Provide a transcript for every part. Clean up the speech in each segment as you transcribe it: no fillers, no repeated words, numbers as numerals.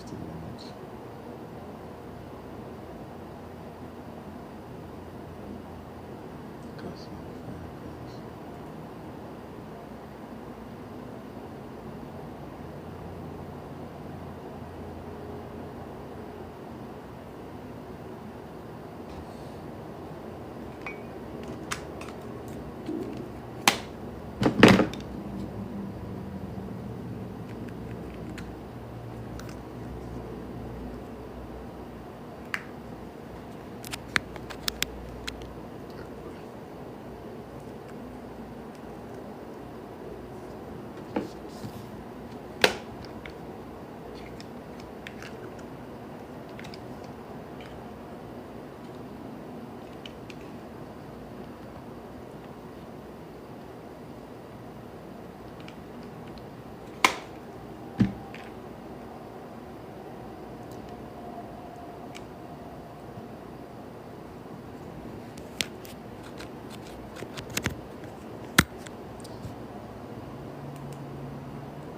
50 minutes. Because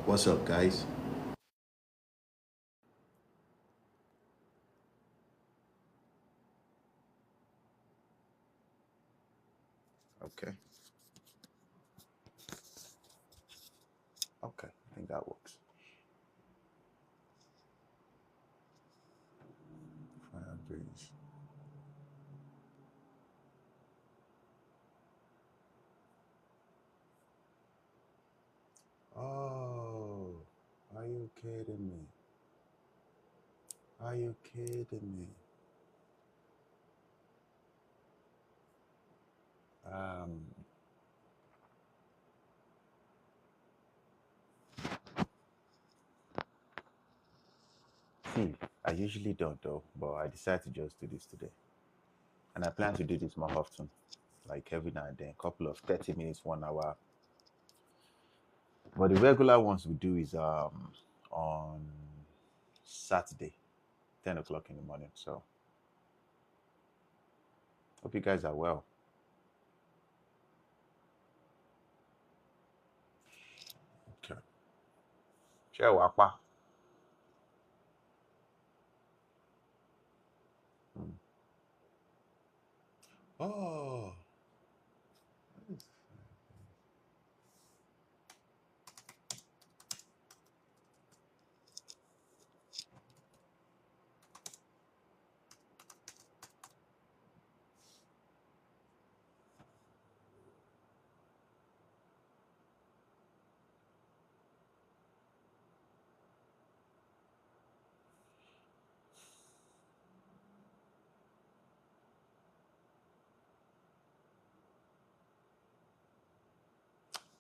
what's up, guys? Okay, okay, I think that works. Firebase. Oh, are you kidding me? Are you kidding me? Um, See, I usually don't though, but I decided to just do this today. And I plan to do this more often, like every now and then, couple of 30 minutes, 1 hour. But the regular ones we do is on Saturday, 10 o'clock in the morning. So hope you guys are well. Okay. Sure, Wapa. Mm. Oh,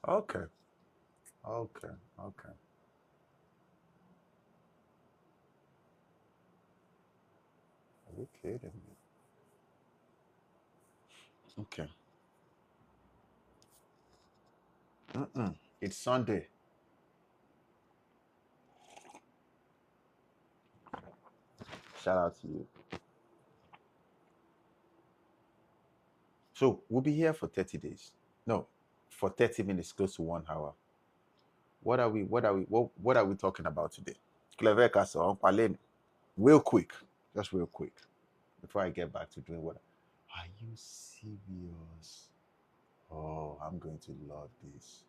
okay. Okay. Okay. Are you kidding me? Okay. Mm-mm. It's Sunday. Shout out to you. So we'll be here for 30 days. No, for 30 minutes, close to 1 hour. What are we talking about today? Clever Castle, Palin. Real quick. Just real quick. Before I get back to doing what. Are you serious? Oh, I'm going to love this.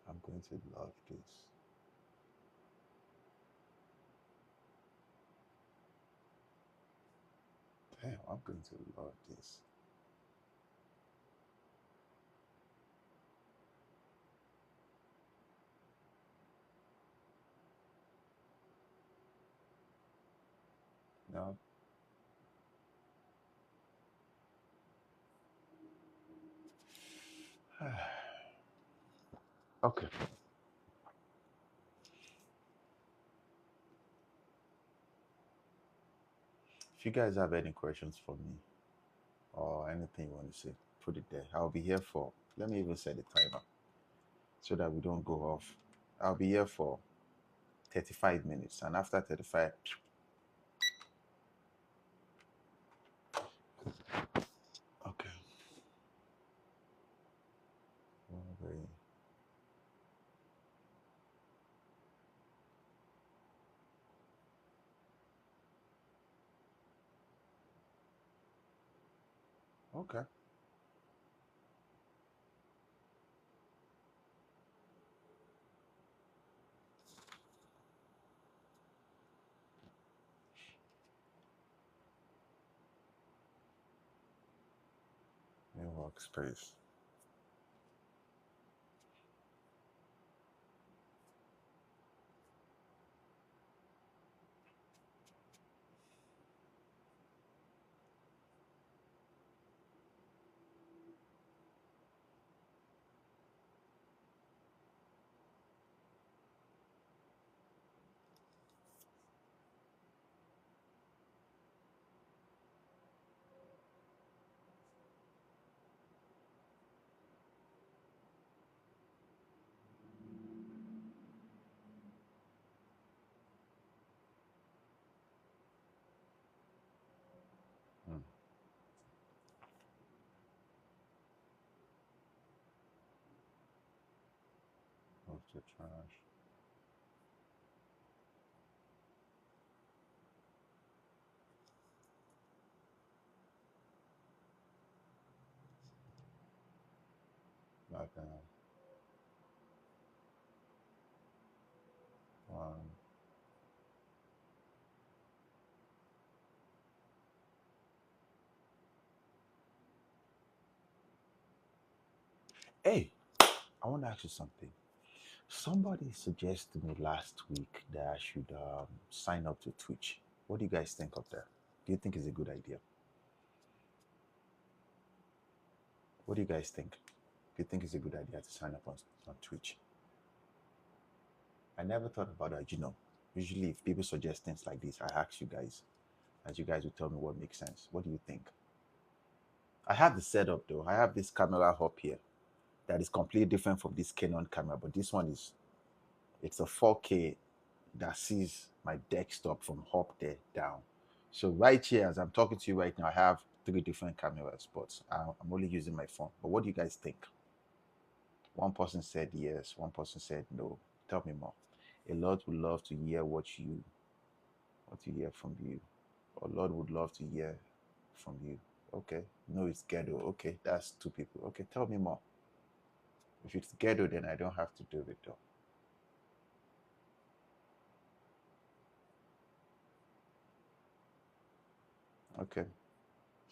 I'm going to love this. Damn, I'm going to love this. No? Okay. If you guys have any questions for me or anything you want to say, put it there. I'll be here for, let me even set the timer so that we don't go off. I'll be here for 35 minutes. And after 35, okay. Okay. Okay. New workspace. Hmm. Move to trash. Background. One. Hey, I want to ask you something. Somebody suggested me last week that I should sign up to Twitch. What do you guys think of that? Do you think it's a good idea? What do you guys think? Do you think it's a good idea to sign up on Twitch? I never thought about that, you know. Usually, if people suggest things like this, I ask you guys, and you guys will tell me what makes sense. What do you think? I have the setup though. I have this camera up here that is completely different from this Canon camera, but this one is it's a 4K that sees my desktop from up there down. So right here, as I'm talking to you right now, I have three different camera spots. I'm only using my phone. But what do you guys think? One person said yes, one person said no. Tell me more. A lot would love to hear what you hear from you. A lot would love to hear from you. Okay. No, it's ghetto. Okay, that's two people. Okay, tell me more. If it's ghetto, then I don't have to do it though. Okay.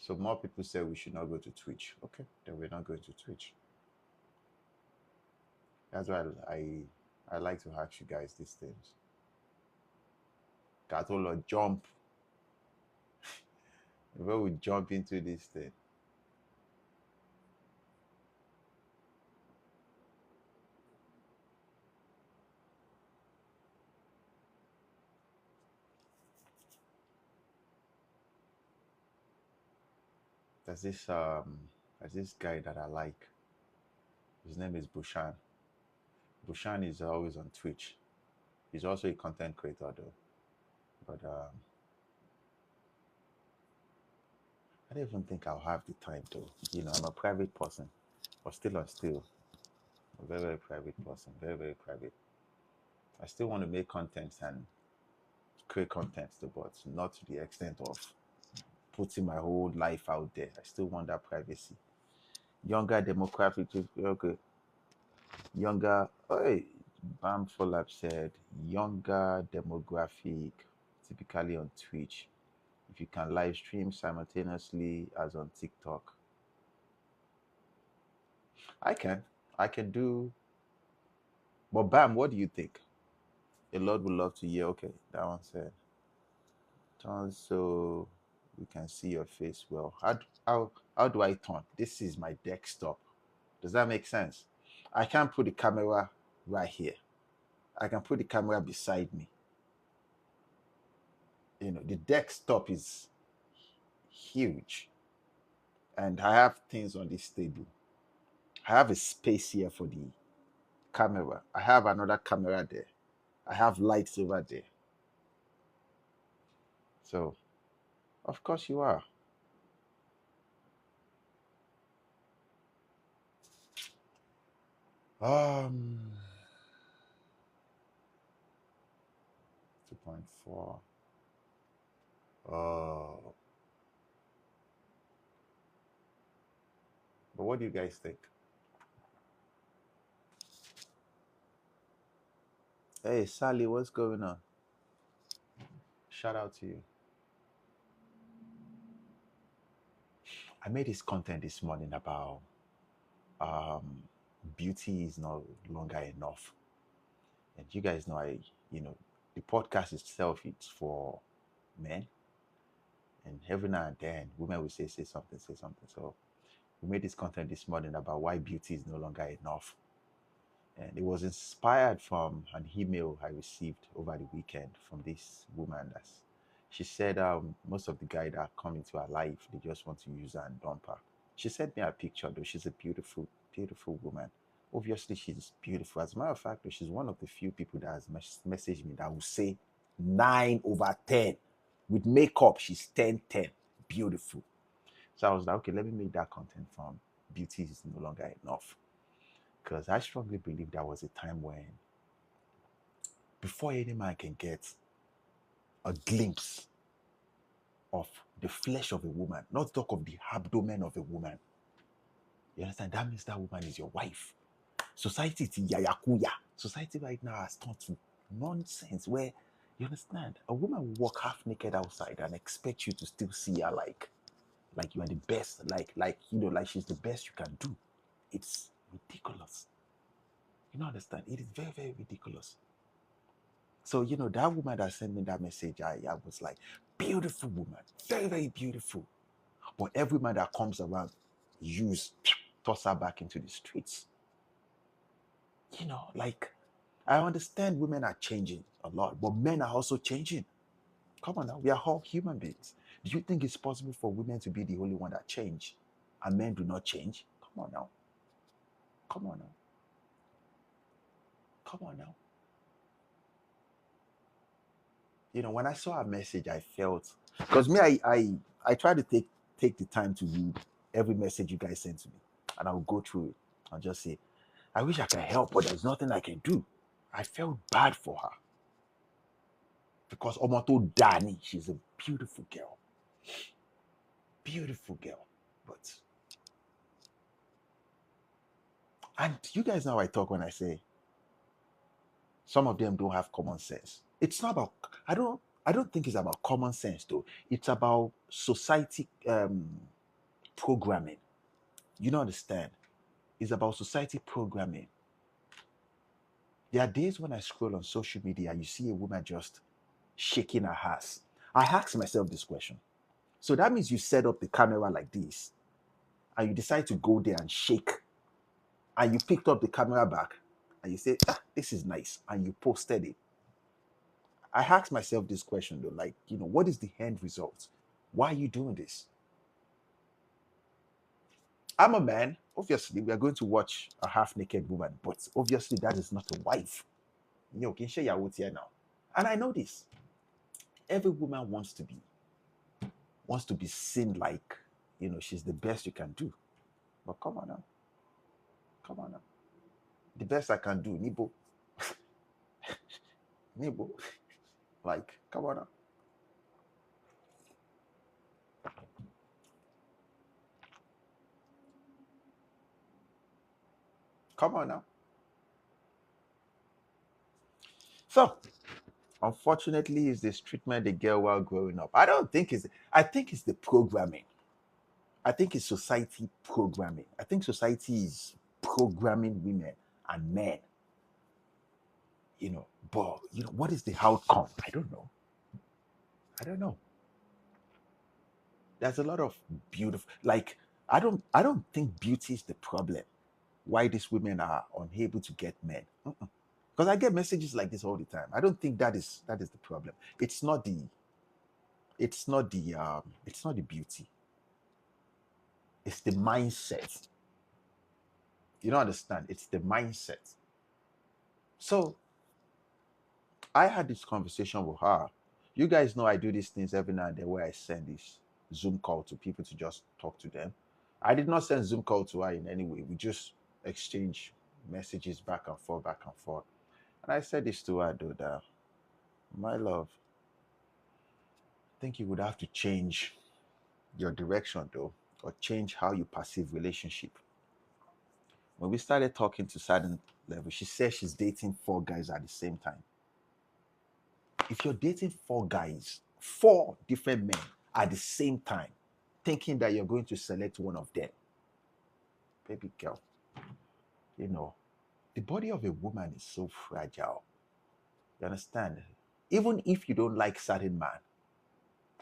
So more people say we should not go to Twitch. Okay, then we're not going to Twitch. That's why I like to ask you guys these things. Katolo jump. Where we jump into this thing. There's this there's this guy that I like. His name is Bushan. Bushan is always on Twitch. He's also a content creator though. But I don't even think I'll have the time to. You know, I'm a private person, but still I'm still a very, very private person. Very, very private. I still want to make content and create content though, but not to the extent of putting my whole life out there. I still want that privacy. Younger demographic, okay. Younger, hey, Bam Folab said, younger demographic, typically on Twitch. If you can live stream simultaneously as on TikTok, I can. I can do. But Bam, what do you think? A lot would love to hear. Okay, that one said, turn so we can see your face well. How do I turn? This is my desktop. Does that make sense? I can't put the camera right here. I can put the camera beside me. You know, the desktop is huge, and I have things on this table. I have a space here for the camera. I have another camera there. I have lights over there. So, of course, you are. Um, 2.4. Oh, But what do you guys think? Hey, Sally, what's going on? Shout out to you. I made this content this morning about um, beauty is no longer enough. And you guys know, you know, the podcast itself, it's for men. And every now and then, women will say something, say something. So we made this content this morning about why beauty is no longer enough. And it was inspired from an email I received over the weekend from this woman. She said most of the guys that come into her life, they just want to use her and dump her. She sent me a picture, though. She's a beautiful, beautiful woman. Obviously, she's beautiful. As a matter of fact, though, she's one of the few people that has messaged me that will say 9/10. With makeup, she's 10/10. Beautiful. So I was like, okay, let me make that content from beauty is no longer enough. Because I strongly believe there was a time when, before any man can get a glimpse of the flesh of a woman, not talk of the abdomen of a woman, you understand? That means that woman is your wife. Society is yayakuya. Society right now has turned to nonsense where, you understand, a woman will walk half naked outside and expect you to still see her like you are the best, like she's the best you can do. It's ridiculous. You don't understand? It is very, very ridiculous. So, that woman that sent me that message, I was like, beautiful woman, very, very beautiful. But every man that comes around, toss her back into the streets. Like, I understand women are changing a lot, but men are also changing. Come on now, we are all human beings. Do you think it's possible for women to be the only one that change and men do not change? Come on now. Come on now. Come on now. When I saw a message, I felt, because me, I try to take the time to read every message you guys send to me, and I will go through it and just say, I wish I could help, but there's nothing I can do. I felt bad for her because Omoto Dani, she's a beautiful girl, but and you guys know how I talk when I say some of them don't have common sense. It's not about I don't think it's about common sense though. It's about society programming. You don't understand. It's about society programming. There are days when I scroll on social media, you see a woman just shaking her ass. I ask myself this question. So that means you set up the camera like this, and you decide to go there and shake, and you picked up the camera back, and you say, this is nice, and you posted it. I ask myself this question though, like, what is the end result? Why are you doing this? I'm a man. Obviously, we are going to watch a half naked woman, but obviously, that is not a wife. Can share your here now. And I know this. Every woman wants to be seen like, she's the best you can do. But come on now. Come on now. The best I can do, Nibo. Nibo. Like, come on now. Come on now. So, unfortunately, is this treatment they get while growing up. I think it's the programming. I think it's society programming. I think society is programming women and men. But what is the outcome? I don't know. I don't know. There's a lot of beautiful, like, I don't think beauty is the problem. Why these women are unable to get men. Because I get messages like this all the time. I don't think that is the problem. It's not the beauty. It's the mindset. You don't understand. It's the mindset. So I had this conversation with her. You guys know I do these things every now and then where I send this Zoom call to people to just talk to them. I did not send Zoom call to her in any way. We just exchange messages back and forth, back and forth. And I said this to her, though, that my love, I think you would have to change your direction, though, or change how you perceive relationship. When we started talking to certain level, she said she's dating 4 guys at the same time. If you're dating 4 guys, 4 different men at the same time, thinking that you're going to select one of them, baby girl, you know, the body of a woman is so fragile. You understand? Even if you don't like certain man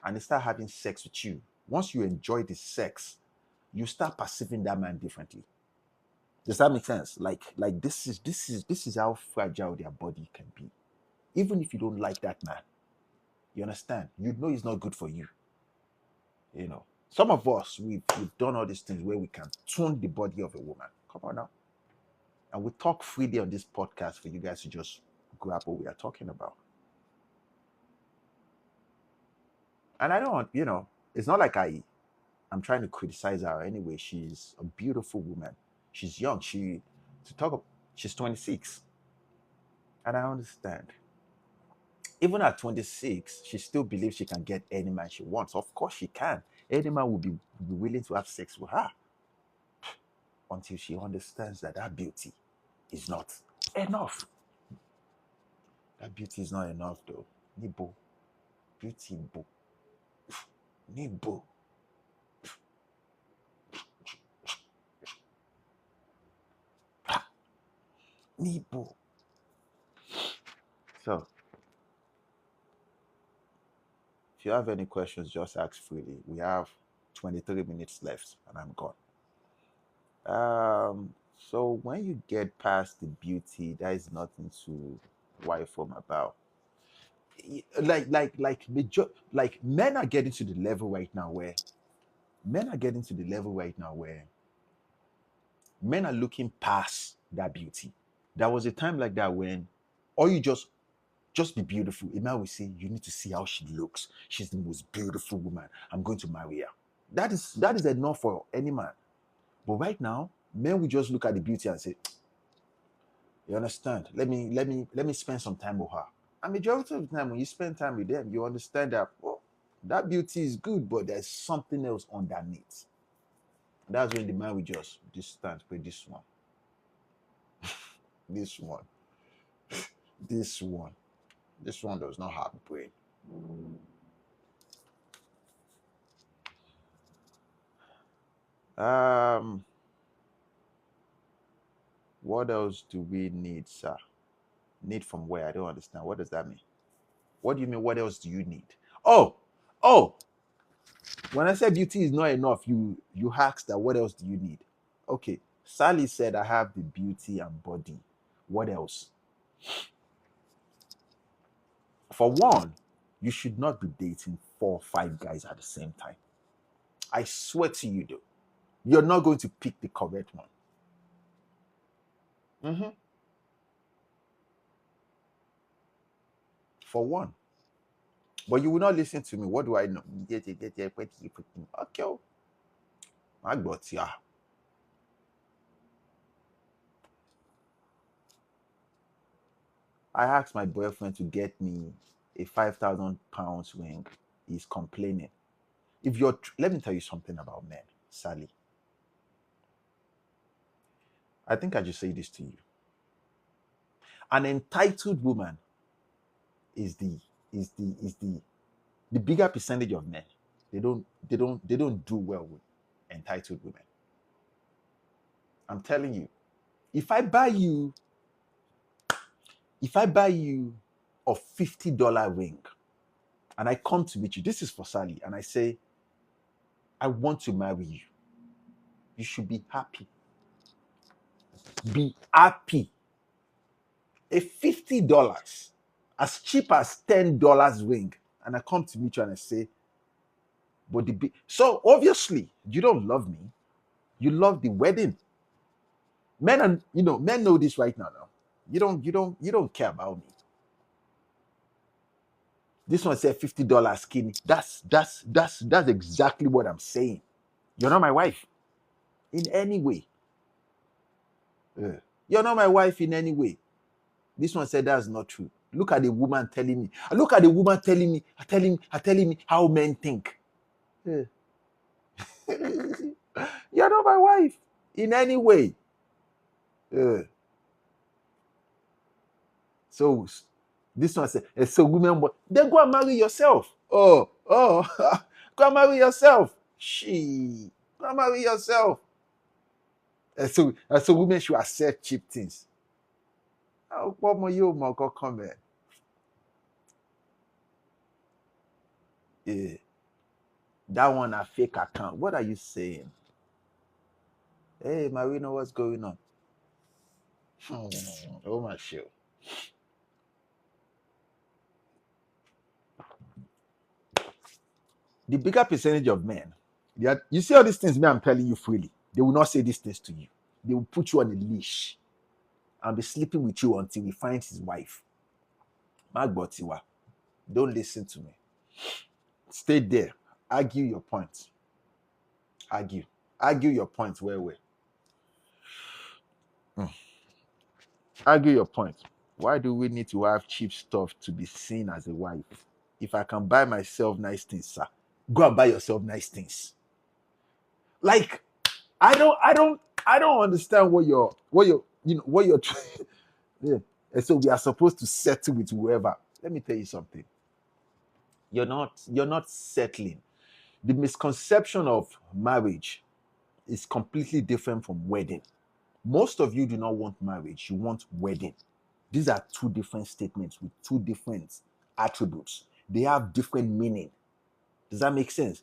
and they start having sex with you, once you enjoy the sex, you start perceiving that man differently. Does that make sense? Like this is how fragile their body can be. Even if you don't like that man, you understand? You know he's not good for you. You know, some of us we've done all these things where we can tune the body of a woman. Come on now, and we talk freely on this podcast for you guys to just grab what we are talking about. And I don't, it's not like I'm trying to criticize her anyway. She's a beautiful woman. She's young. She's 26, and I understand. Even at 26, she still believes she can get any man she wants. Of course, she can. Any man will be willing to have sex with her until she understands that that beauty is not enough. That beauty is not enough, though. Nibo, beauty, bo, nibo. Nibo. So, if you have any questions, just ask freely. We have 23 minutes left, and I'm gone. So when you get past the beauty, there is nothing to wife home about. Like men are getting to the level right now where men are looking past that beauty. There was a time like that when, or you just be beautiful. A man will say, you need to see how she looks. She's the most beautiful woman. I'm going to marry her. That is enough for any man. But right now, men will just look at the beauty and say, you understand? Let me spend some time with her. And majority of the time, when you spend time with them, you understand that that beauty is good, but there's something else underneath. That's when the man will just distance with this one, this one, this one. This one does not have a brain. What else do we need, sir? Need from where? I don't understand. What does that mean? What do you mean? What else do you need? Oh. When I say beauty is not enough, you asked that. What else do you need? Okay. Sally said, I have the beauty and body. What else? For one, you should not be dating 4 or 5 guys at the same time. I swear to you, though, you're not going to pick the correct one. For one. But you will not listen to me. What do I know? Okay. I got ya. I asked my boyfriend to get me a 5,000 pounds ring. He's complaining. Let me tell you something about men, Sally. I think I just say this to you. An entitled woman is the bigger percentage of men. They don't do well with entitled women. I'm telling you, if I buy you a $50 ring and I come to meet you, this is for Sally, and I say, I want to marry you, you should be happy. Be happy. A $50, as cheap as $10 ring, and I come to meet you and I say, but so obviously you don't love me. You love the wedding. Men know this right now. You don't care about me. This one said $50 skinny. That's exactly what I'm saying. You're not my wife in any way. You're not my wife in any way. This one said that's not true. Look at the woman telling me. Look at the woman telling me how men think. You're not my wife in any way. Uh, so this one said, so women, then go and marry yourself. Oh, go and marry yourself. Go and marry yourself. So women should accept cheap things. What more you more come here? Yeah. That one a fake account. What are you saying? Hey, Marino, what's going on? Oh my shit. The bigger percentage of men, you see all these things, me, I'm telling you freely. They will not say these things to you. They will put you on a leash and be sleeping with you until he finds his wife. Magbotiwa, don't listen to me. Stay there. Argue your point. Argue your point. Where? Argue your point. Why do we need to have cheap stuff to be seen as a wife? If I can buy myself nice things, sir, go and buy yourself nice things. Like, I don't understand what you're yeah. And so we are supposed to settle with whoever. Let me tell you something. You're not settling. The misconception of marriage is completely different from wedding. Most of you do not want marriage, you want wedding. These are two different statements with two different attributes. They have different meaning. Does that make sense?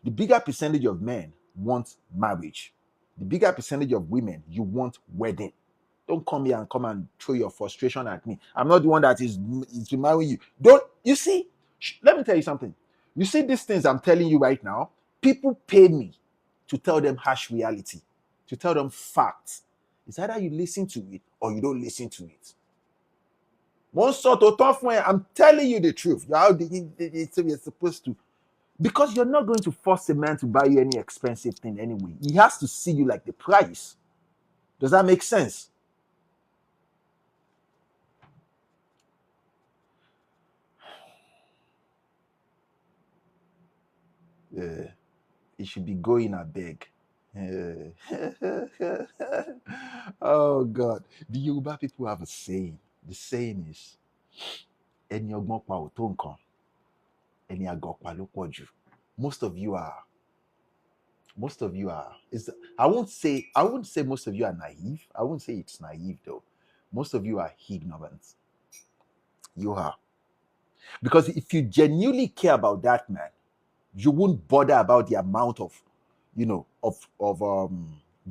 The bigger percentage of men want marriage. The bigger percentage of women, you want wedding. Don't come here and come and throw your frustration at me. I'm not the one that is to marry you. Don't you see? Let me tell you something. You see these things I'm telling you right now. People pay me to tell them harsh reality, to tell them facts. It's either you listen to it or you don't listen to it. One sort of tough way. I'm telling you the truth. You're supposed to. Because you're not going to force a man to buy you any expensive thing anyway. He has to see you like the price. Does that make sense? Yeah. It should be going a beg. Oh God. The Yoruba people have a saying. The saying is Eni ogbon pa o to nkan. Eni ago pa lo pọ̀ jù. Most of you are I won't say most of you are naive. I won't say it's naive though. Most of you are ignorant. You are. Because if you genuinely care about that man, you won't bother about the amount of, the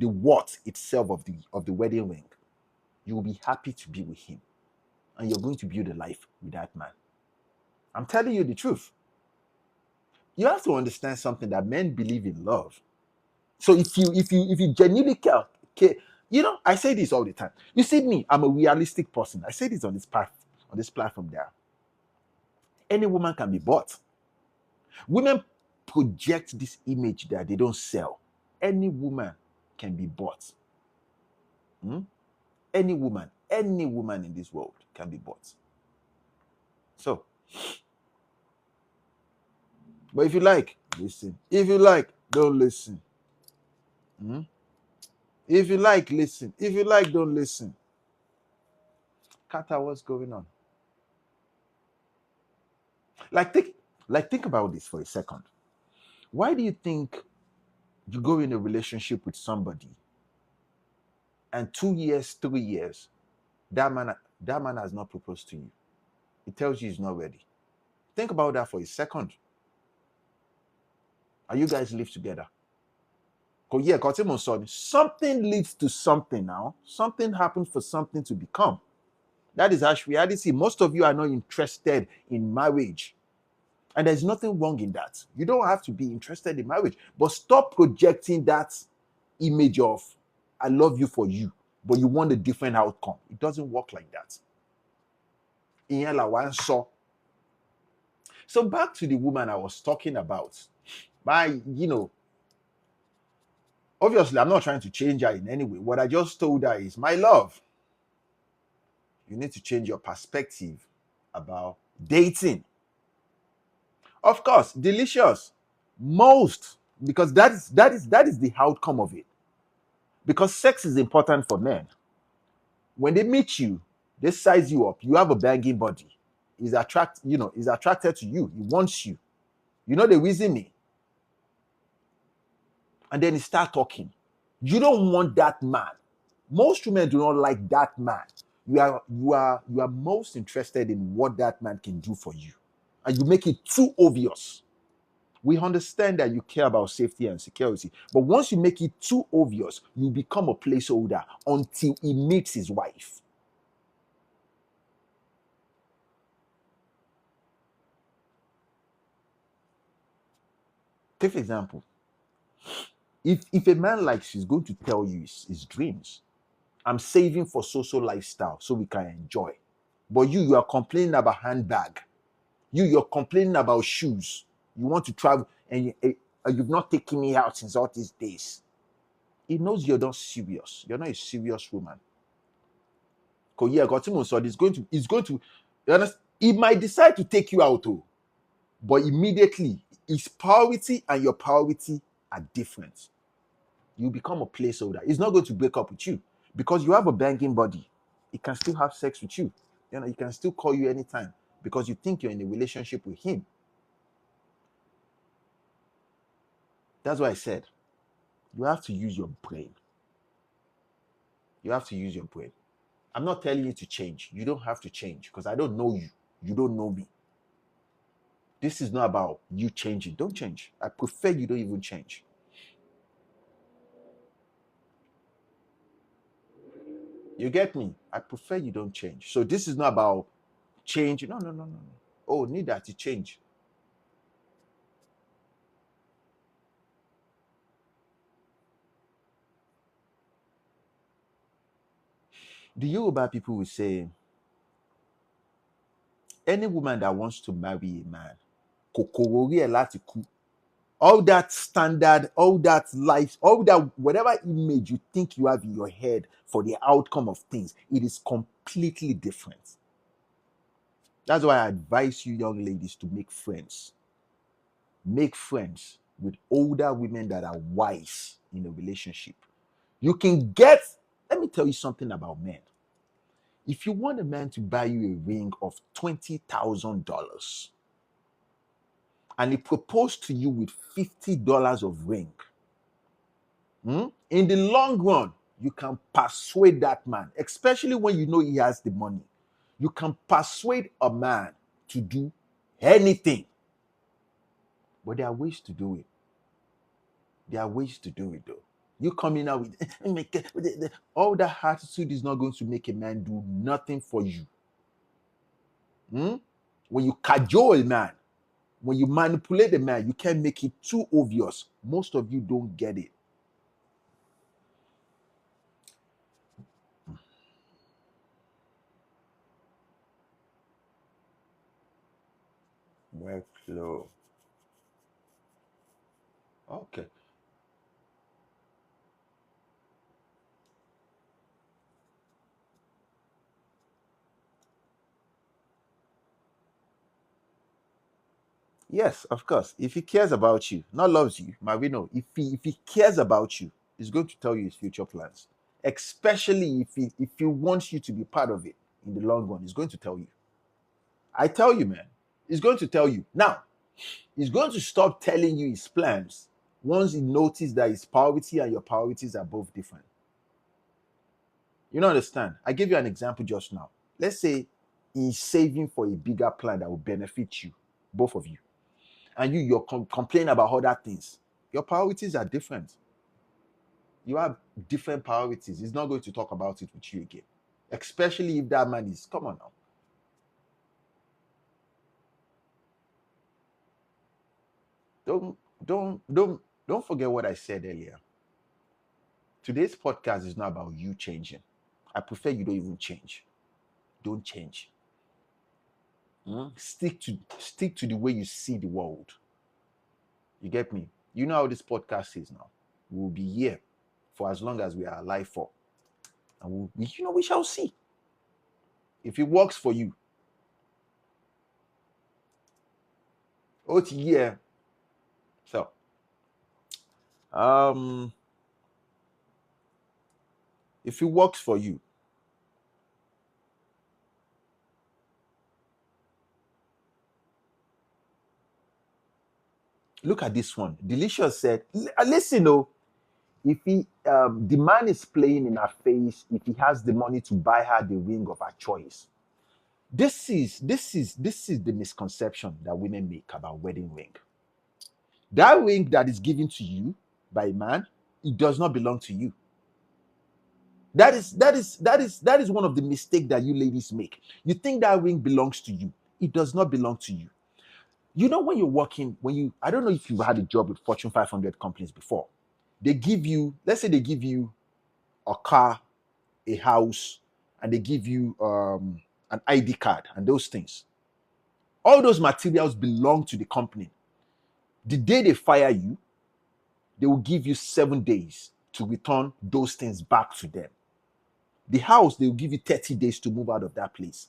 worth itself of the wedding ring. You will be happy to be with him, and you're going to build a life with that man. I'm telling you the truth. You have to understand something, that men believe in love. So if you genuinely care, I say this all the time. You see me, I'm a realistic person. I say this on this platform there. Any woman can be bought. Women project this image that they don't sell. Any woman can be bought. Any woman in this world can be bought. So, but if you like, listen. If you like, don't listen. If you like, listen. If you like, don't listen. Kata, what's going on? Think about this for a second. Why do you think you go in a relationship with somebody and 2 years, 3 years, that man has not proposed to you? It tells you he's not ready. Think about that for a second. Are you guys live together? Something leads to something now. Something happens for something to become. That is harsh reality. Most of you are not interested in marriage. And there's nothing wrong in that. You don't have to be interested in marriage. But stop projecting that image of, I love you for you, but you want a different outcome. It doesn't work like that. So back to the woman I was talking about. Obviously, I'm not trying to change her in any way. What I just told her is, my love, you need to change your perspective about dating. Of course, delicious. Most, because that is the outcome of it. Because sex is important for men. When they meet you, they size you up. You have a banging body. He's attracted to you. He wants you. You know the reason me. And then he start talking. You don't want that man. Most women do not like that man. You are most interested in what that man can do for you. And you make it too obvious. We understand that you care about safety and security, but once you make it too obvious, you become a placeholder until he meets his wife. Take for example, if a man likes you, is going to tell you his dreams. I'm saving for social lifestyle so we can enjoy. But you are complaining about handbag. You're complaining about shoes. You want to travel and you've not taken me out since all these days. He knows you're not serious. You're not a serious woman. Because yeah, so it's going to, you understand? He might decide to take you out, too, but immediately his priority and your priority are different. You become a placeholder. He's not going to break up with you because you have a banging body. He can still have sex with you. He can still call you anytime because you think you're in a relationship with him. That's why I said you have to use your brain. You have to use your brain. I'm not telling you to change. You don't have to change because I don't know you. You don't know me. This is not about you changing. Don't change. I prefer you don't even change. You get me? I prefer you don't change. So this is not about change. No, no, no, no, no. Oh, need that to change. The Yoruba people will say, any woman that wants to marry a man, kokoro ori e lati ku. All that standard, all that life, all that whatever image you think you have in your head for the outcome of things, it is completely different. That's why I advise you, young ladies, to make friends. Make friends with older women that are wise in a relationship. You can get, let me tell you something about men. If you want a man to buy you a ring of $20,000 and he proposed to you with $50 of ring, in the long run, you can persuade that man, especially when you know he has the money. You can persuade a man to do anything. But there are ways to do it. There are ways to do it, though. You coming out with all that attitude is not going to make a man do nothing for you. When you cajole a man, when you manipulate a man, you can't make it too obvious. Most of you don't get it. Workflow. Okay. Yes, of course. If he cares about you, not loves you, Marino, if he cares about you, he's going to tell you his future plans. Especially if he wants you to be part of it in the long run, he's going to tell you. I tell you, man, he's going to tell you. Now, he's going to stop telling you his plans once he notices that his priority and your priorities are both different. You don't understand? I gave you an example just now. Let's say he's saving for a bigger plan that will benefit you, both of you. And you're complaining about other things. Your priorities are different. You have different priorities. He's not going to talk about it with you again. Especially if that man is, come on now. Don't don't forget what I said earlier. Today's podcast is not about you changing. I prefer you don't even change. Don't change. Stick to the way you see the world. You get me? You know how this podcast is now. We'll be here for as long as we are alive for. And we shall see. If it works for you. Oh, yeah. So, if it works for you, Look at this one. Delicious said, listen, oh, if the man is playing in her face, if he has the money to buy her the ring of her choice. This is the misconception that women make about wedding ring. That ring that is given to you by a man, it does not belong to you. That is one of the mistakes that you ladies make. You think that ring belongs to you. It does not belong to you. You know, when you're working, I don't know if you've had a job with Fortune 500 companies before. They give you, let's say they give you a car, a house, and they give you an ID card and those things. All those materials belong to the company. The day they fire you, they will give you 7 days to return those things back to them. The house, they will give you 30 days to move out of that place.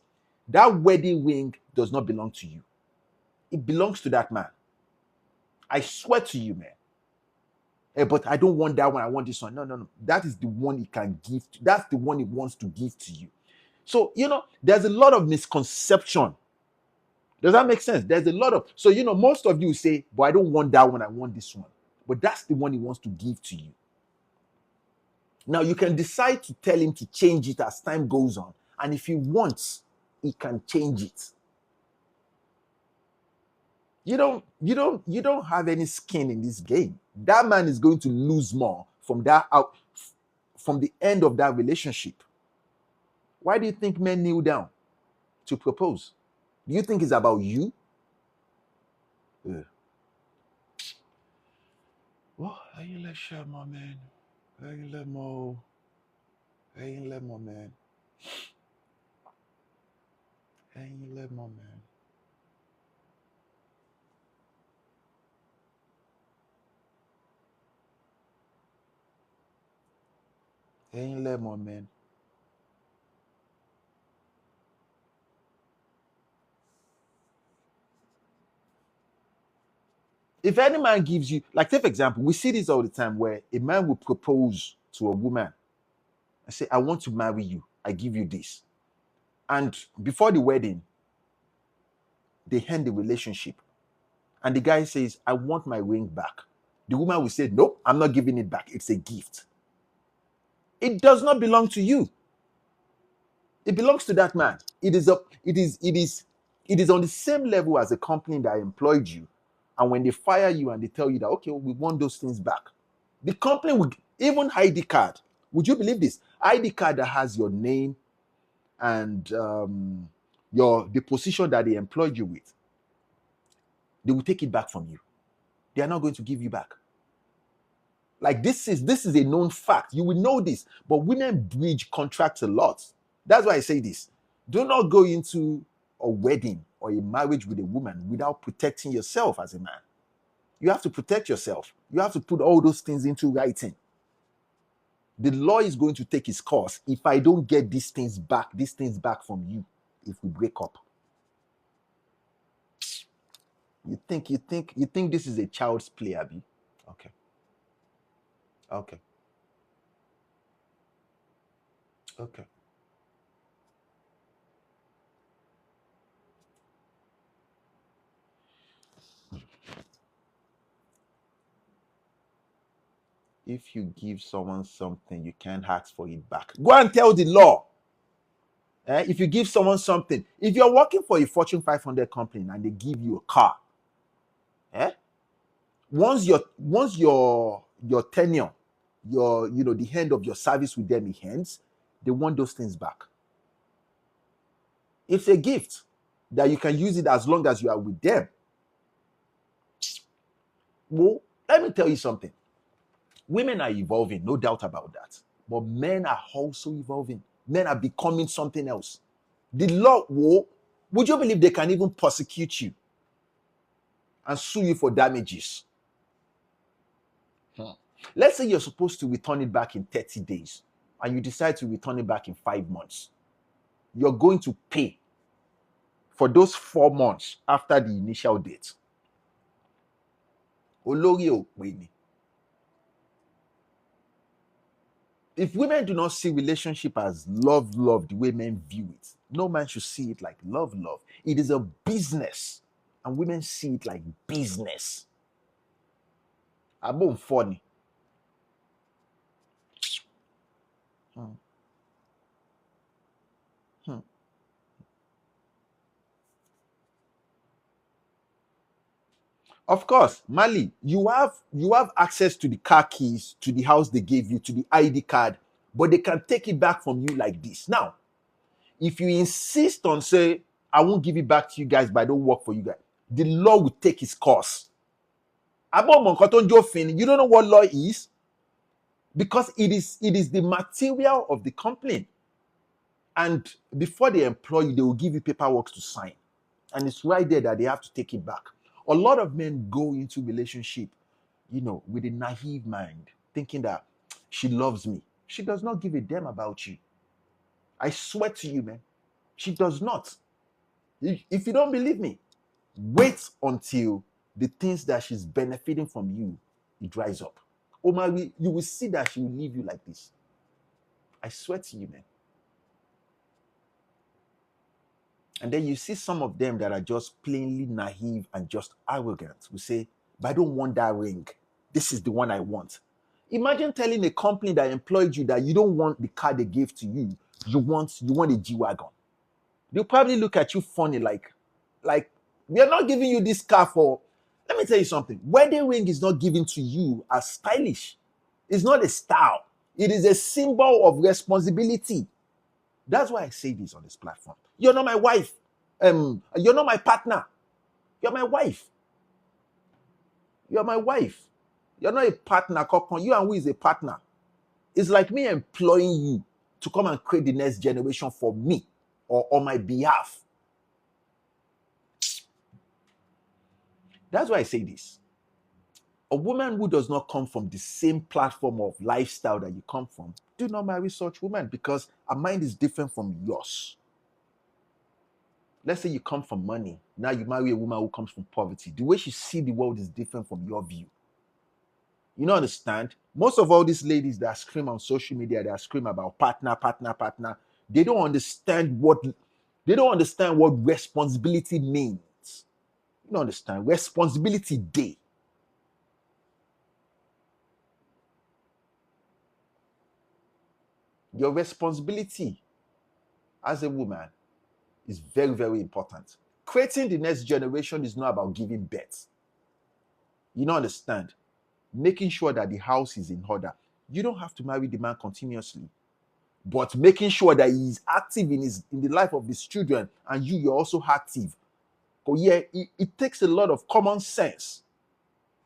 That wedding ring does not belong to you. It belongs to that man. I swear to you, man. But I don't want that one. I want this one. No. That is the one he can give. That's the one he wants to give to you. So, there's a lot of misconception. Does that make sense? There's a lot of, so, most of you say, but I don't want that one. I want this one. But that's the one he wants to give to you. Now, you can decide to tell him to change it as time goes on. And if he wants, he can change it. You don't have any skin in this game. That man is going to lose more from the end of that relationship. Why do you think men kneel down to propose? Do you think it's about you? Well, you let share my man. You let more. You let more man. You let more man. You let more man. If any man gives you, like, take for example, we see this all the time where a man will propose to a woman and say, I want to marry you. I give you this. And before the wedding, they end the relationship. And the guy says, I want my ring back. The woman will say, nope, I'm not giving it back. It's a gift. It does not belong to you. It belongs to that man. It is on the same level as a company that employed you. And when they fire you and they tell you that, okay, we want those things back, the company will, even ID card, would you believe this? ID card that has your name and the position that they employed you with, they will take it back from you. They are not going to give you back. Like, this is a known fact. You will know this. But women breach contracts a lot. That's why I say this. Do not go into a wedding or a marriage with a woman without protecting yourself as a man. You have to protect yourself. You have to put all those things into writing. The law is going to take its course if I don't get these things back from you if we break up. You think this is a child's play, Abby? Okay. If you give someone something, you can't ask for it back. Go and tell the law. If you give someone something, if you're working for a Fortune 500 company and they give you a car, once your tenure, the end of your service with them ends, they want those things back. It's a gift that you can use it as long as you are with them. Well, let me tell you something. Women are evolving, no doubt about that. But men are also evolving. Men are becoming something else. The law, would you believe they can even prosecute you and sue you for damages? Let's say you're supposed to return it back in 30 days and you decide to return it back in 5 months. You're going to pay for those 4 months after the initial date. Olori Okweni. If women do not see relationship as love, the way men view it, no man should see it like love. It is a business. And women see it like business. Abom funny. Hmm. Hmm. Of course, Mali, you have access to the car keys, to the house they gave you, to the ID card, but they can take it back from you like this. Now, if you insist on say, I won't give it back to you guys, but I don't work for you guys, the law will take its course. You don't know what law is because it is the material of the complaint. And before they employ you, they will give you paperwork to sign. And it's right there that they have to take it back. A lot of men go into relationship, with a naive mind, thinking that she loves me. She does not give a damn about you. I swear to you, man. She does not. If you don't believe me, wait until the things that she's benefiting from you, it dries up. Omar, you will see that she will leave you like this. I swear to you, man. And then you see some of them that are just plainly naive and just arrogant who say, but I don't want that ring. This is the one I want. Imagine telling a company that employed you that you don't want the car they gave to you. You want a G-Wagon. They'll probably look at you funny like, we are not giving you this car for. Let me tell you something. Wedding ring is not given to you as stylish. It's not a style. It is a symbol of responsibility. That's why I say this on this platform. You're not my wife. You're not my partner. You're my wife. You're my wife. You're not a partner, Kokon. You and who is a partner? It's like me employing you to come and create the next generation for me or on my behalf. That's why I say this. A woman who does not come from the same platform of lifestyle that you come from, do not marry such woman because her mind is different from yours. Let's say you come from money. Now you marry a woman who comes from poverty. The way she sees the world is different from your view. You don't understand? Most of all these ladies that scream on social media, that scream about partner, they don't understand what responsibility means. You don't understand? Responsibility day. Your responsibility as a woman is very, very important. Creating the next generation is not about giving birth. You don't understand? Making sure that the house is in order. You don't have to marry the man continuously, but making sure that he is active in the life of his children, and you're also active. Because yeah, it takes a lot of common sense.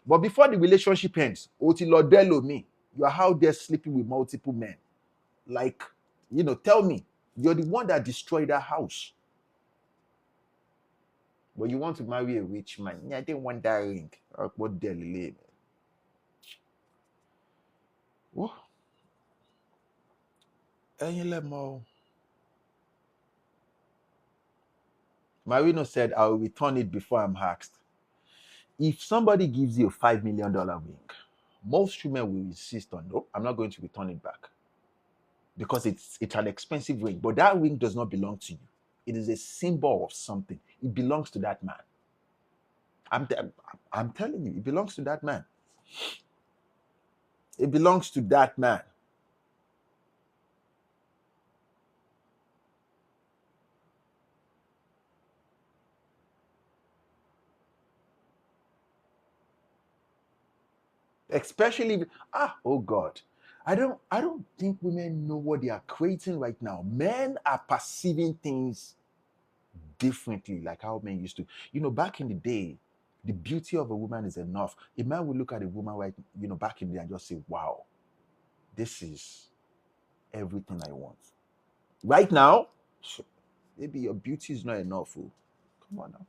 But before the relationship ends, Otilodelo me, you are out there sleeping with multiple men. Like, tell me, you're the one that destroyed that house. But you want to marry a rich man. Yeah, I didn't want that ring. What Delhi? What? Marino said, I will return it before I'm asked. If somebody gives you a $5 million ring, most women will insist on, no, I'm not going to return it back. Because it's an expensive ring. But that ring does not belong to you. It is a symbol of something. It belongs to that man. I'm telling you, it belongs to that man. It belongs to that man. Especially, oh God. I don't think women know what they are creating right now. Men are perceiving things differently, like how men used to. Back in the day, the beauty of a woman is enough. A man will look at a woman back in the day and just say, wow, this is everything I want. Right now, maybe your beauty is not enough. Oh. Come on now.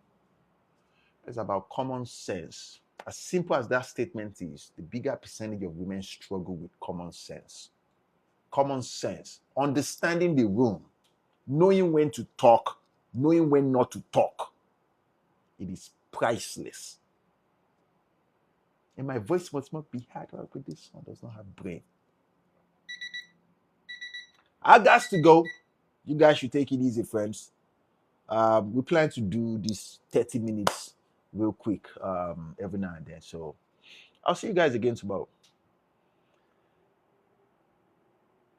It's about common sense. As simple as that statement is, the bigger percentage of women struggle with common sense. Common sense. Understanding the room. Knowing when to talk. Knowing when not to talk. It is priceless. And my voice must not be hard. But this one does not have brain. I got to go. You guys should take it easy, friends. We plan to do this 30 minutes real quick every now and then. So I'll see you guys again tomorrow.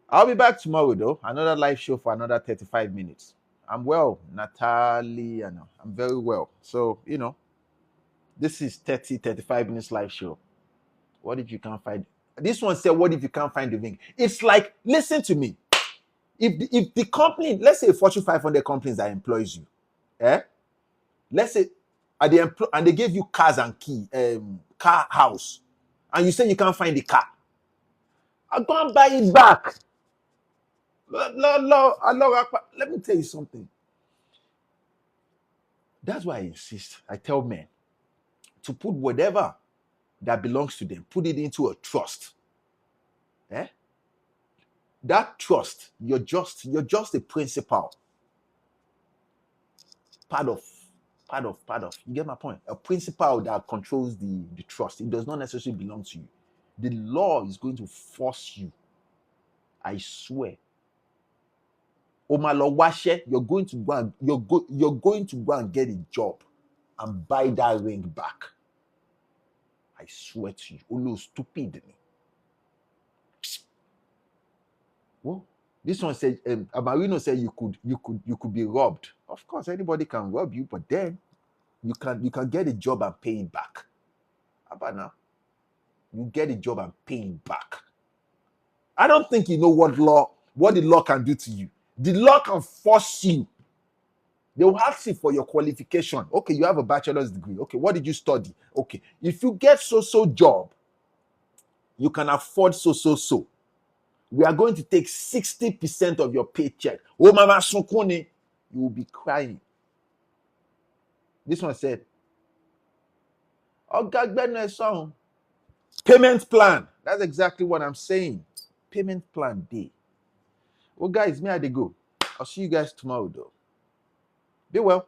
I'll be back tomorrow though. Another live show for another 35 minutes. I'm well, Natalie. I'm very well. So, this is 35 minutes live show. What if you can't find? This one said, what if you can't find the ring? It's like, listen to me. If the company, let's say Fortune 500 companies that employs you, let's say, and they gave you cars and key, car house, and you say you can't find the car, I'll go and buy it back. Let me tell you something. That's why I insist. I tell men to put whatever that belongs to them, put it into a trust. That trust, you're just a principal. Part of. You get my point? A principal that controls the trust. It does not necessarily belong to you. The law is going to force you. I swear. Omalo Washe, you're going to go and get a job and buy that ring back. I swear to you. Olo stupid. Well, this one said, Amarino said you could be robbed. Of course, anybody can rob you, but then you can get a job and pay it back. How about now? You get a job and pay it back. I don't think you know what the law can do to you. The law can force you. They will ask you for your qualification. Okay, you have a bachelor's degree. Okay, what did you study? Okay, if you get so job, you can afford so. We are going to take 60% of your paycheck. Oh, Mama Sukuni, you will be crying. This one said, oh, God, song. Payment plan. That's exactly what I'm saying. Payment plan day. Well, guys, me I dey go. I'll see you guys tomorrow, though. Be well.